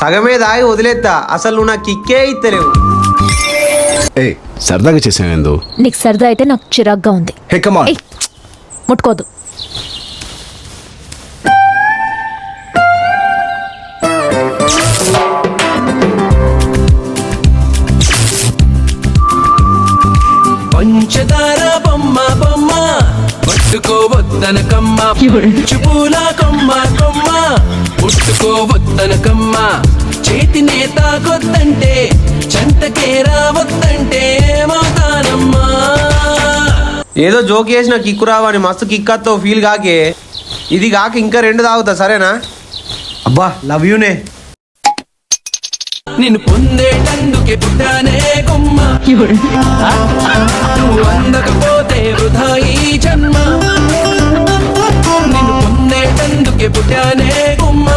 సగమే దాగి వదిలేస్తా, అసలు నువ్వు నాకు కిక్కే ఇస్తలేవు. ఏ సరదాగా చేసాను. నీకు సరదా అయితే నాకు చిరాగ్గా ఉంది. Hey come on. ఏయ్, ముట్టుకోదు. పంచదార బొమ్మ బొమ్మ పట్టుకోవద్దన కమ్మ, చుపూల కొమ్మ కొమ్మ పుట్టుకోవద్దన కమ్మ, చేతినే తాకొద్దంటే చెంతకే రావద్దంటే ఏమవుతానమ్మా. ఏదో జోక్ చేసిన కిక్కు రావని మస్తు కిక్కతో ఫీల్ కాకే, ఇది కాక ఇంకా 2 తాగుతా సరేనా? అబ్బా లవ్ యూనే. నిన్ను పొందేటందుకే పుట్టానే గుమ్మ, నువ్వు అందకపోతే వృధా ఈ జన్మ. నిన్ను పొందేటందుకే పుట్టానే గుమ్మ.